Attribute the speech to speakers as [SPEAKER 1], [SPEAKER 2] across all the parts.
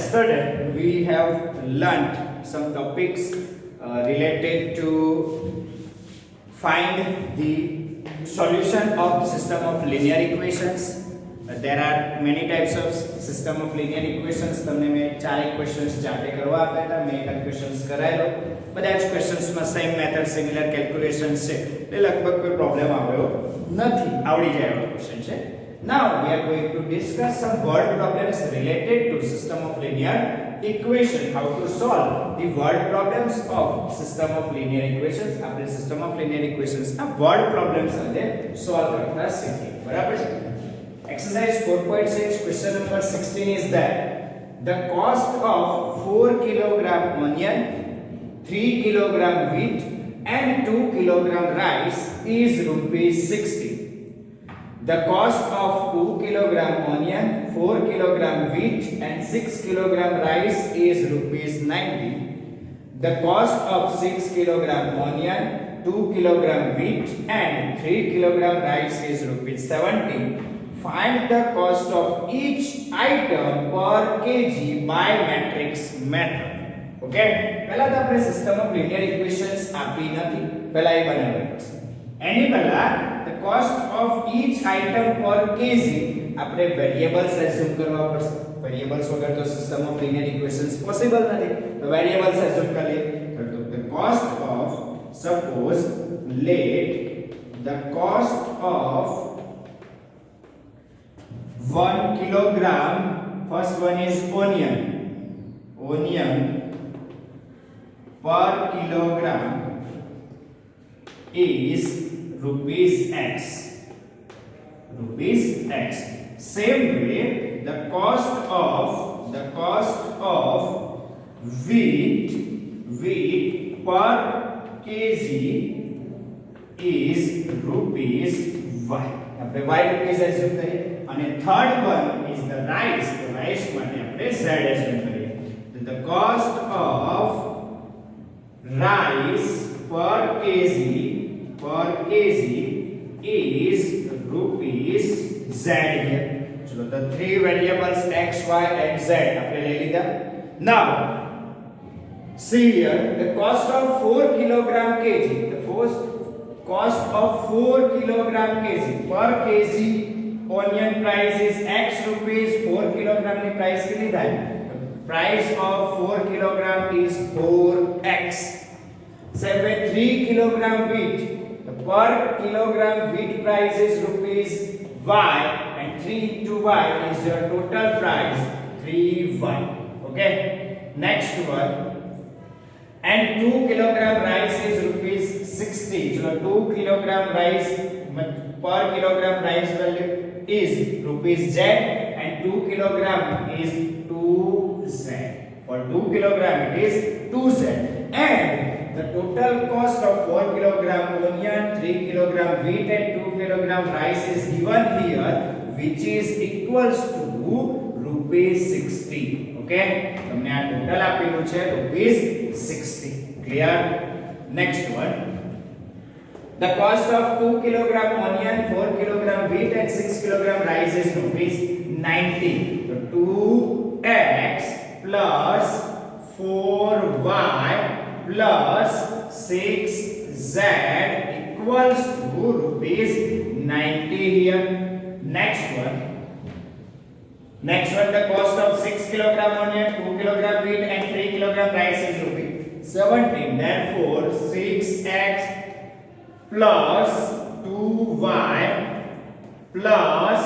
[SPEAKER 1] yesterday we have learnt some topics related to find the solution of system of linear equations. There are many types of system of linear equations. તમને મેં ચાર equations જાતે કરવા આપ્યા હતા, મેં એક ઇક્વેશન્સ કરાયેલો. બધા જ ક્વેશ્ચન્સમાં સેમ મેથડ સિમિલર કેલ્ક્યુલેશન્સ છે એટલે લગભગ કોઈ પ્રોબ્લેમ આવ્યો નથી, આવડી જાય એવો ક્વેશ્ચન છે. Now we are going to discuss some word problems related to system of linear equation. How to solve the word problems of system of linear equations. આપણે system of linear equations ના word problems સાથે solve કરતા શીખીએ. બરાબર છે? Exercise 4.6 question number 16 is that the cost of 4 kilogram onion, 3 kilogram wheat and 2 kilogram rice is rupees 60. The cost of 2 kilogram onion, 4 kilogram wheat and 6 kilogram rice is rupees 90. The cost of 6 kilogram onion, 2 kilogram wheat and 3 kilogram rice is rupees 70. Find the cost of each item per kg by matrix method. Okay? પહેલા તો આપણે system of linear equations આપી નથી, પહેલા એ બનાવવી પડશે. એની પહેલા the cost of each item per kg આપણે વેરિએબલ્સ એઝ્યુમ કરવા પડશે. વેરિએબલ્સ વગર તો system of linear equations possible નથી. તો વેરિએબલ્સ એઝ્યુમ કરીએ. તો the cost of, suppose let the cost of 1 kilogram, first one is onion per kilogram is rupees x. Same way the cost of wheat per kg is rupees y. આપણે y rupees assume કરીએ. અને third one is the rice. તો rice માટે આપણે z assume કરીએ. તો the cost of rice per kg is rupees z here. ચલો the three variables x, y and z આપણે લઈ લીધા. Now see here the cost of 4 kilogram kg. The first cost of 4 kilogram kg per kg onion price is x rupees. 4 kilogram ની price કેટલી થાય? Price of 4 kilogram is 4x. Same way 3 kilogram wheat. The per kilogram wheat price is rupees y and 3 into y is your total price 3y. Okay? Next one. And 2 kilogram rice is rupees 60. So 2 kilogram rice per kilogram rice value is rupees z and 2 kilogram is 2z. For 2 kilogram it is 2z. And the total cost of 4 kilogram onion, 3 kilogram wheat and 2 kilogram rice is given here, which is equals to rupees 60. Okay? તમને આ total આપેલું છે rupees 60. Clear? Next one. The cost of 2 kilogram onion, 4 kilogram wheat and 6 kilogram rice is rupees 90. So 2x plus 4y plus 6z equals to rupees 90 here. Next one, the cost of 6 kilogram onion, 2 kilogram wheat and 3 kilogram rice is rupees 17. Therefore 6x plus 2y plus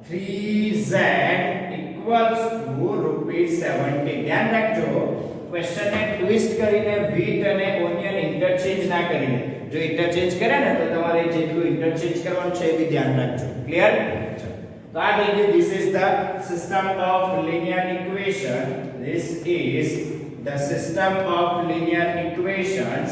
[SPEAKER 1] 3z equals to rupees 70. ધ્યાન રાખજો, question ને twist કરીને wheat અને onion interchange ના કરીને. જો interchange કરે ને તો તમારે જેટલું ઇન્ટરચેન્જ કરવાનું છે એ બી ધ્યાન રાખજો. ક્લિયર? તો આ થઈ ગયું. This is the system of linear equation. This is the system of linear equations.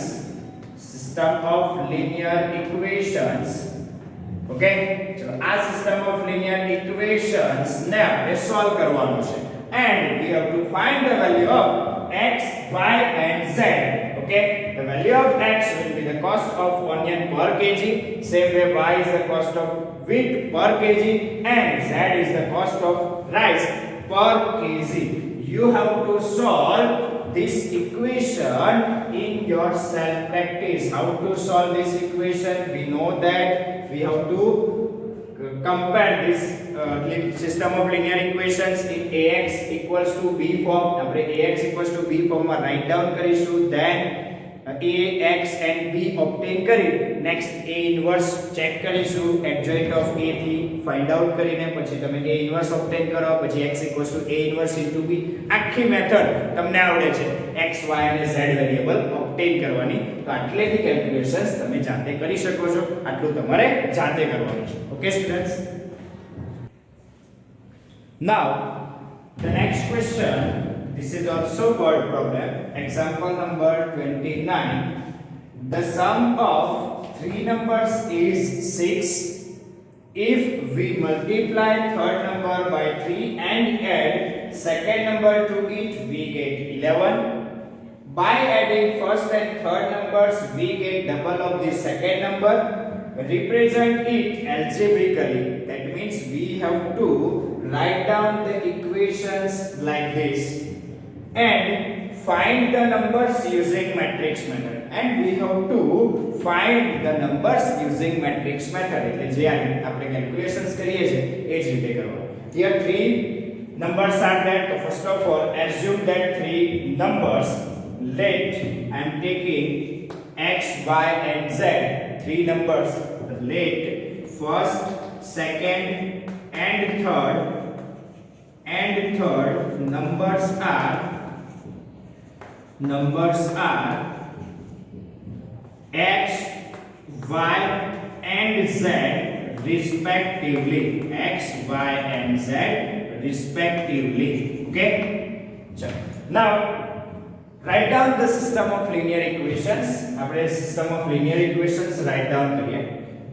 [SPEAKER 1] Okay? ચલો આ સિસ્ટમ ઓફ લિનિયર ઇક્વેશન્સ ને આપણે સોલ્વ કરવાનું છે. And we have to find the value of x, y and z. Okay? The value of x will be the cost of onion per kg. Same way y is the cost of wheat per kg and z is the cost of rice per kg. you have to solve this equation in your self practice. How to solve this equation? We know that we have to compare this system of linear equations in ax equals to b form. આપણે ax equals to b form માં write down કરીશું, then ax and b obtain કરી next a inverse check કરીશું adjoint of a થી find out કરીને પછી તમે a inverse obtain કરો, પછી x equals to a inverse into b. આખી મેથડ તમને આવડે છે x y અને z વેરીએબલ obtain કરવાની. તો આટલેથી કેલ્ક્યુલેશન્સ તમે જાતે કરી શકો છો. આટલું તમારે જાતે કરવાનું છે. Okay students, now the next question, this is also word problem. Example number 29. The sum of three numbers is 6. If we multiply third number by 3 and add second number to it, we get 11. By adding first and third numbers, we get double of the second number. Represent it algebraically. That means we have to write down the equations like this and find the numbers using matrix method. And we have to find the numbers using matrix method. એટલે જે આપણે calculations કરીએ છે એ જ રીતે કરવાનું. Here three numbers are there. So first of all, assume that three numbers. Let I am taking x, y and z. Three numbers. Let first, second and third numbers are x, y and z respectively. X, y and z respectively. Okay? Now write down the system of linear equations. આપણે system of linear equations write down કરીએ.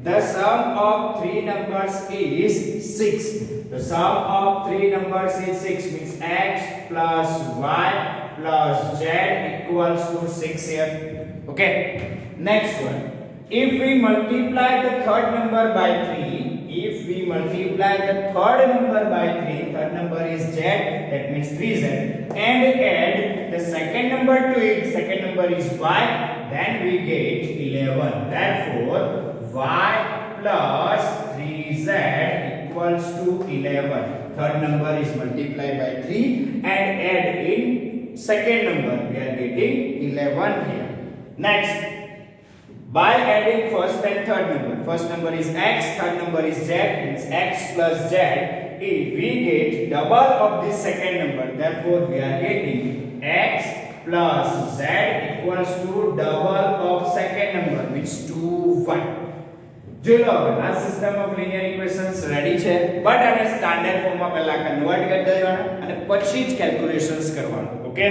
[SPEAKER 1] The sum of three numbers is 6. The sum of three numbers is 6 means x plus y plus z equals to 6 here. Okay? Next one. If we multiply the third number by 3, third number is z, that means 3z, and add the second number to it, second number is y, then we get 11. Therefore, y plus 3z equals to 11. Third number is multiplied by 3 and add in second number, we are getting 11 here. Next, by adding first and third number, first number is x, third number is z, means x plus z, we get double of the second number. Therefore, we are getting x plus z equals to double of second number, which 2y. જો લો આ system of linear equations ready છે, but આને standard ફોર્મમાં પહેલા convert કરી દેવાના અને પછી જ કેલ્ક્યુલેશન્સ કરવાનું. ઓકે,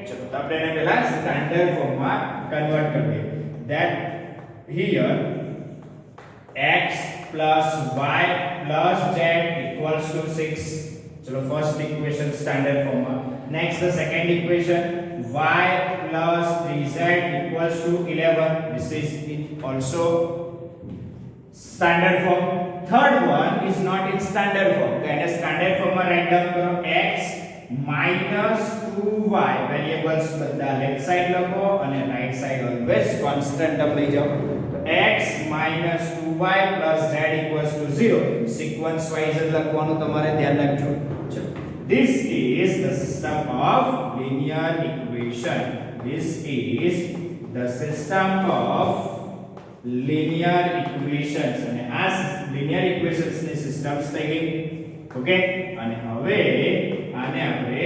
[SPEAKER 1] ચલો તો આપણે એને પહેલા સ્ટાન્ડર્ડ ફોર્મમાં કન્વર્ટ કરી દઈએ. That here x plus y plus z equals to 6. चलो first equation standard form. Next the second equation, y plus 3z equals to 11. This is also standard form. Third one is not in standard form. Then standard form માં write down કરો x minus 2y. variables બધા left side લખો અને right side always constant term લઈ જાઓ. x minus 2y plus z equals to 0. sequence wise જ લખવાનું તમારે ધ્યાન રાખજો. This is the system of linear equation. This is the system of linear equations. અને આ linear equations ની systems થઈ ગઈ. ઓકે, અને હવે આને આપણે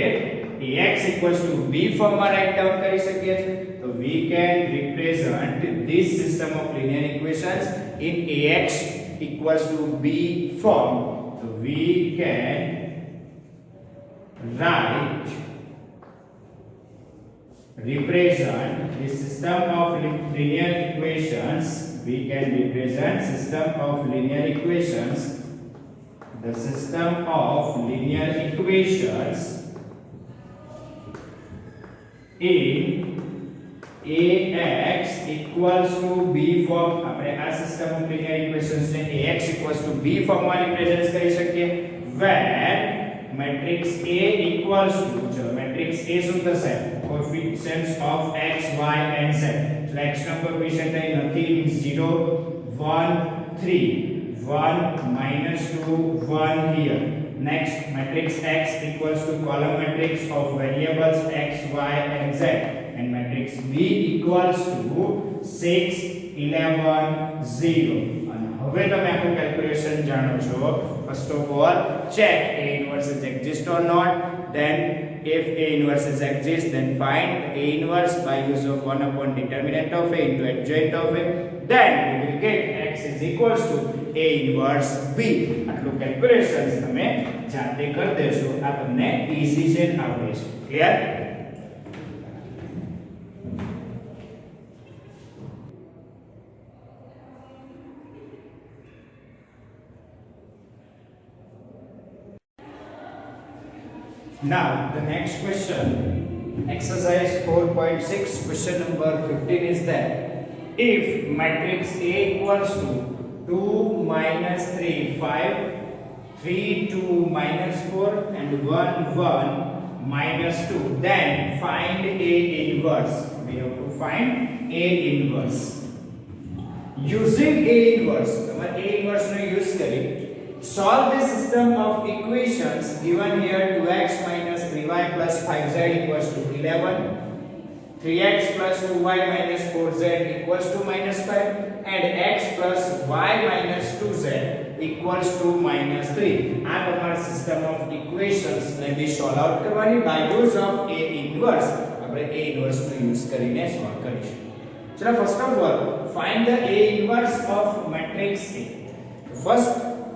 [SPEAKER 1] ax equals to b form માં write down કરી શકીએ છીએ. So we can represent this system of linear equations in ax equals to b form. So we can represent the system of linear equations. We can represent system of linear equations. The system of linear equations in ax equals to b form. આપણે આ system of linear equations ને ax equals to b form માં represent કરી શકીએ, where matrix A equals to matrix A શું થશે coefficients of x y and z so x no coefficient અહીં નથી means 0 1 3 1 minus 2 1 here next matrix x equals to column matrix of variables x y and z and matrix B equals to 6 11 0 and હવે તમે આખું calculation જાણો છો first of all check A inverse exists or not then if A inverse exists then find A inverse by use of 1 upon determinant of A into adjoint of A then we will get x is equals to A inverse B આટલું calculations તમે જાતે કરી દેશો આ તમને easy છે આવડે છે clear Now the next question, exercise 4.6, question number 15 is that if matrix A equals to 2 minus 3 5 3 2 minus 4 and 1 1 minus 2 then find A inverse. We have to find A inverse using A inverse. A inverse no use करें. Solve the system of equations given here 2x minus 3y plus 5z equals to 11, 3x plus 2y minus 4z equals to minus 5 and x plus y minus 2z equals to minus 3. આ તમારા system of equations ને બી solve out કરવાની by use of A inverse. આપણે A inverse no use કરીને solve કરીશું. ચલો first of all find the A inverse of matrix A. First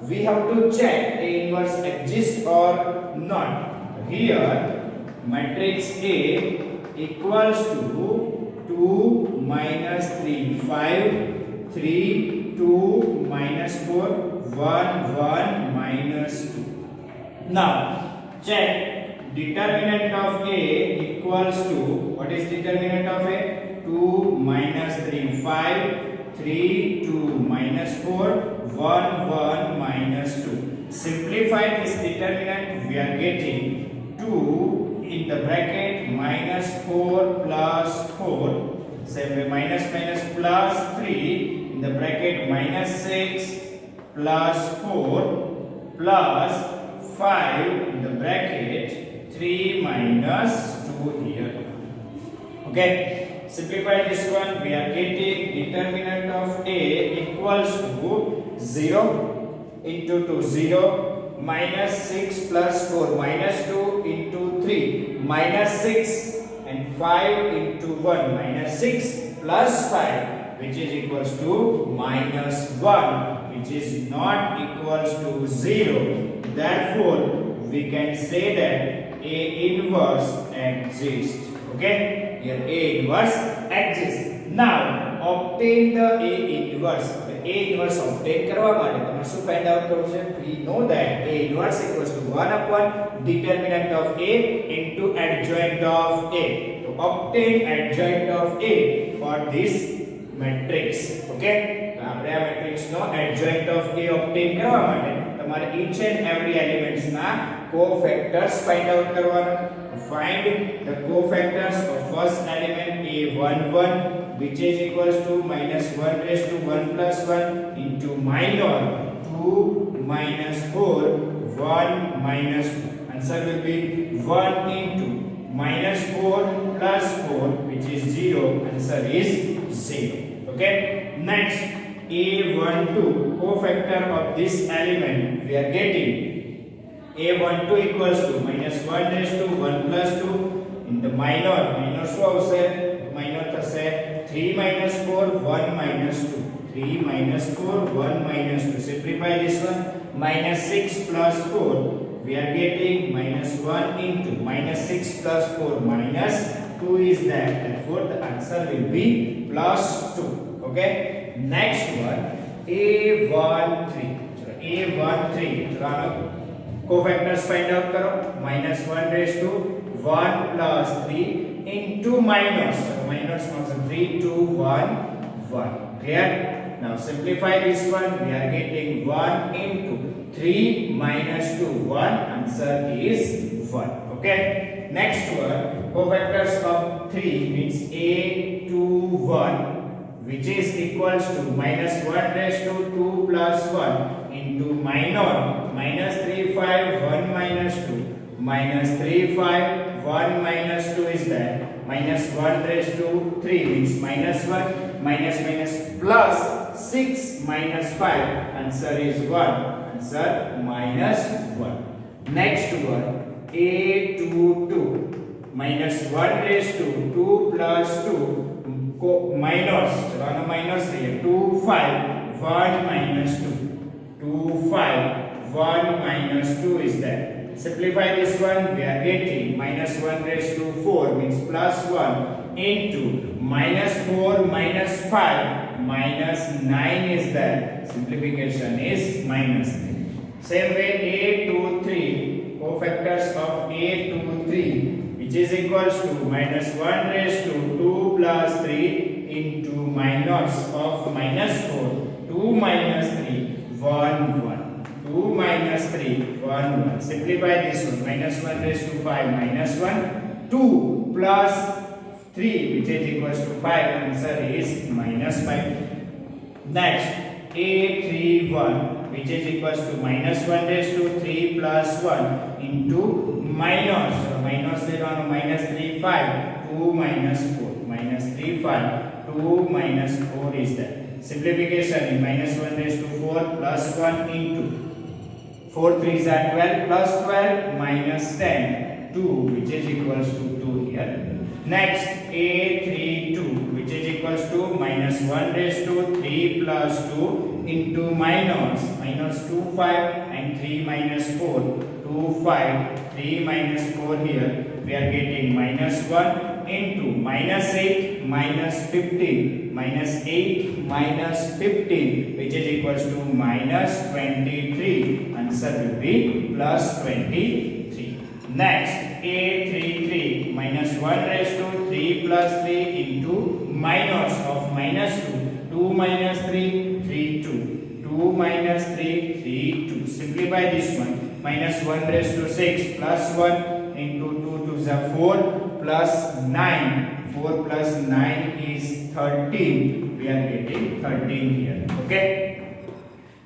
[SPEAKER 1] we have to check A inverse exists or not. Here matrix A equals to 2 minus 3 5 3 2 minus 4 1 1 minus 2. Now check determinant of A equals to what is determinant of A 2 minus 3 5 3 2 minus 4 1 1 minus 2. Simplify this determinant we are getting 2 in the bracket minus 4 plus 4 same way minus minus plus 3 in the bracket minus 6 plus 4 plus 5 in the bracket 3 minus 2 here. Okay, simplify this one we are getting determinant of A equals to 0 into 2 0 minus 6 plus 4 minus 2 into 3 minus 6 and 5 into 1 minus 6 plus 5 which is equals to minus 1 which is not equals to 0. Therefore we can say that A inverse exists. Okay, here A inverse exists. Now obtain the A inverse. A inverse obtain કરવા માટે તમારે શું find out કરવું છે? We know that A inverse equals to 1 upon determinant of A into adjoint of A. To obtain adjoint of A for this matrix. Okay, તો આપણે આ matrix no adjoint of A obtain કરવા માટે તમારે each and every elements ના cofactors find out કરવાના. Find the cofactors of first element A11 which is equals to minus 1 raised to 1 plus 1 into minor 2 minus 4 1 minus 2. Answer will be 1 into minus 4 plus 4 which is 0. Answer is 0. Okay, next A12 cofactor of this element we are getting A12 equals to minus 1 raised to 1 plus 2 in the minor શું આવશે minor થશે 3 minus 4 1 minus 2 3 minus 4 1 minus 2. Simplify this one minus 6 plus 4 we are getting minus 1 into minus 6 plus 4 minus 2 is that, therefore the answer will be plus 2. Okay, next one A13. So A13 चलो cofactors find out करो minus 1 raised to 1 plus 3 into minus minus 3 2 1 1. Clear? Now simplify this one we are getting 1 into 3 minus 2, 1. Answer is 1. Okay. Next one, cofactors of 3 means a 2 1, which is equals to minus 1 raised to 2 plus 1 into minus 3 5 1 minus 2 minus 3 5 1 minus 2 is that minus 1 raised to 3 means minus 1 minus plus 6 minus 5. Answer is 1. Answer minus 1. Next one, a 2 2 minus 1 raised to 2 plus 2 minus here 2 5 1 minus 2 2 5 1 minus 2 is that. Simplify this one, we are getting minus 1 raised to 4 means plus 1 into minus 4 minus 5 minus 9 is that. Simplification is minus 3. Same way a 2 3, cofactors of a 2 3, which is equals to minus 1 raised to 2 plus 3 into minus of minus 4 2 minus 3 1 1. 2 minus 3 1 1. Simplify this one, minus 1 raised to 5 minus 1 2 plus 3 which is equals to 5. Answer is minus 5. Next a 3 1, which is equals to minus 1 raised to 3 plus 1 into minus minus 3 5 2 minus 4 minus 3 5 2 minus 4 is that. Simplification in minus 1 raised to 4 plus 1 into 4 3s are 12 plus 12 minus 10 2 which is equals to 2 here. Next a 3 2, which is equals to minus 1 raised to 3 plus 2 into minus 2 5 and 3 minus 4 2 5 3 minus 4 here. We are getting minus 1 into minus 8 minus 15 minus 8 minus 15 which is equals to minus 23. Answer will be plus 23. Next a 3 3, minus 1 raised to 3 plus 3 into minus of minus 2 2 minus 3 3 2 2 minus 3 3 2. Simplify this one, minus 1 raised to 6 plus 1 into 2 to the 4 plus 9 4 plus 9 is 13. We are getting 13 here. Okay.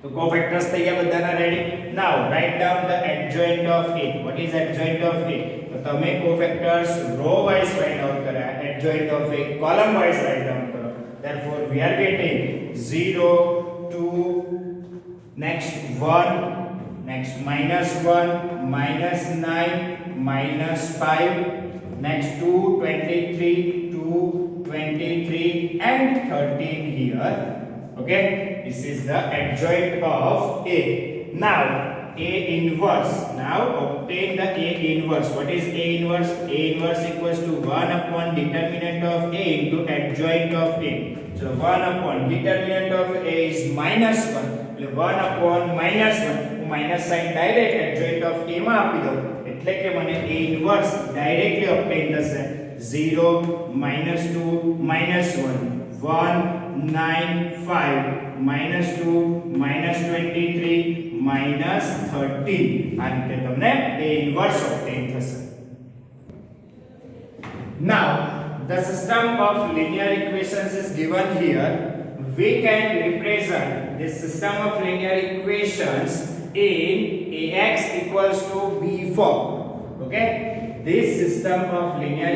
[SPEAKER 1] So cofactors થયા બધાના ready. Now write down the adjoint of A. What is adjoint of A? તો તમે cofactors row wise write down કરા, adjoint of A column wise write down કરો. Therefore we are getting 0 2 next 1 next minus 1 minus 9 minus 5 next 2 23 2 23 and 13 here. Okay, this is the adjoint of A. Now A inverse. Now obtain the A inverse. What is A inverse? A inverse equals to 1 upon determinant of A into adjoint of A. So 1 upon determinant of A is minus 1. 1 upon minus 1. Minus sign direct adjoint of A માં આપી દો એટલે કે મને A inverse directly obtain થશે. 0 minus 2 minus 1 1 9 5 minus 2 minus 23 minus 13. આ રીતે તમને A inverse obtain થશે. Now the system of linear equations is given here. We can represent this system of linear equations in Ax equals to B form. Okay, this system of linear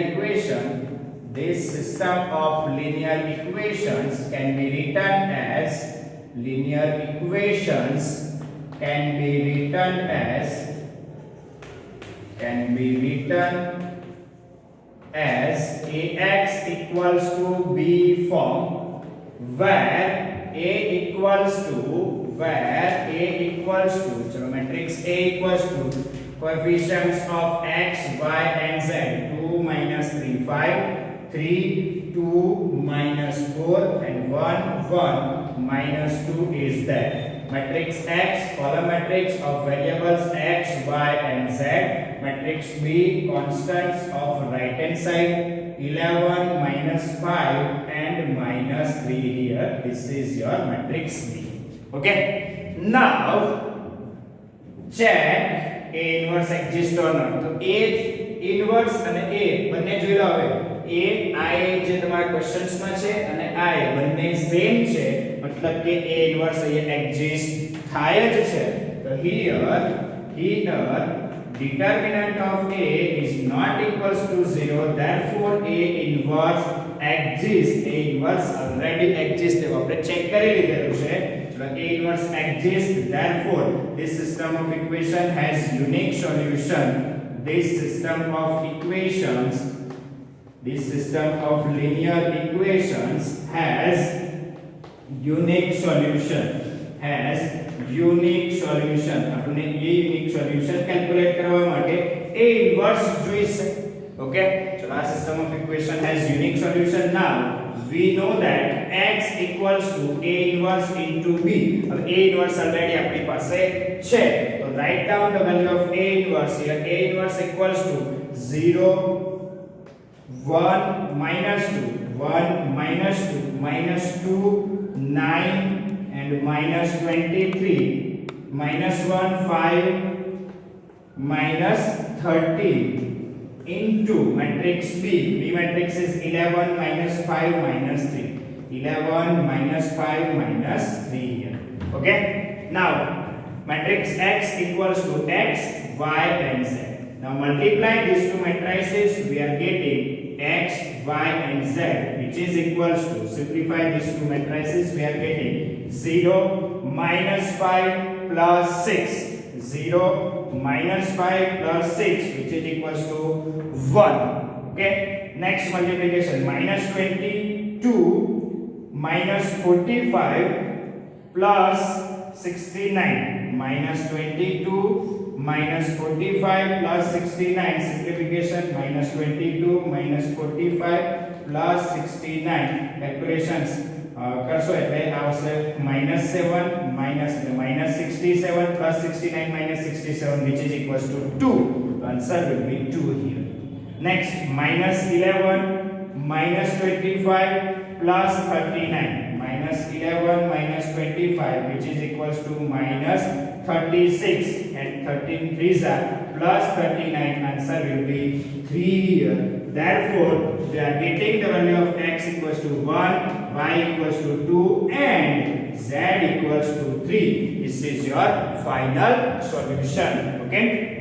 [SPEAKER 1] equations can be written as Ax equals to B form, where A equals to chalo matrix A equals to coefficients of x, y and z 2 minus 3 5 3 2 minus 4 and 1 1 minus 2 is that. Matrix X, column matrix of variables x, y and z. Matrix B, constants of right hand side 11 minus 5 and minus 3 here. This is your matrix B. Okay, now check A inverse exists or not. તો A inverse અને A બંને જોઈ લો હવે. A I જે તમારા questions માં છે અને I બંને સેમ છે, મતલબ કે A inverse અહીંયા એક્ઝિસ્ટ થાય જ છે. તો here determinant of A is not equals to 0, therefore A inverse exists. A inverse already exists એવો આપણે ચેક કરી લીધેલું છે. So A inverse exists, therefore this system of equation has unique solution. This system of equations, this system of linear equations has unique solution. Has unique solution. આપણે એ unique solution calculate કરવા માટે A inverse જોઈશે. Okay, so our system of equation has unique solution. Now we know that x equals to A inverse into B. अब A inverse already આપણી પાસે છે. So write down the value of A inverse here. A inverse equals to 0 1 minus 2 1 minus 2 minus 2 9 and minus 23 minus 1 5 minus 13 into matrix B. B matrix is 11 minus 5 minus 3. 11 minus 5 minus 3 here. Okay? Now, matrix X equals to X, Y and Z. Now, multiply these two matrices, we are getting X, Y and Z, which is equals to, simplify these two matrices, we are getting 0 minus 5 plus 6. 0 minus 5 plus 6, which is equals to 1. Okay, next multiplication, minus 22 minus 45 plus 69. Minus 22 minus 45 plus 69, simplification, minus 22 minus 45 plus 69, calculations કરશો એટલે આવશે -7 minus 67 plus 69 minus 67, which is equals to 2. The answer will be 2 here. Next, minus 11 minus 25 plus 39. Minus 11 minus 25, which is equals to minus 36, and 13 3s are plus 39. Answer will be 3 here. Therefore, we are getting the value of x equals to 1, y equals to 2 and z equals to 3. This is your final solution. Okay.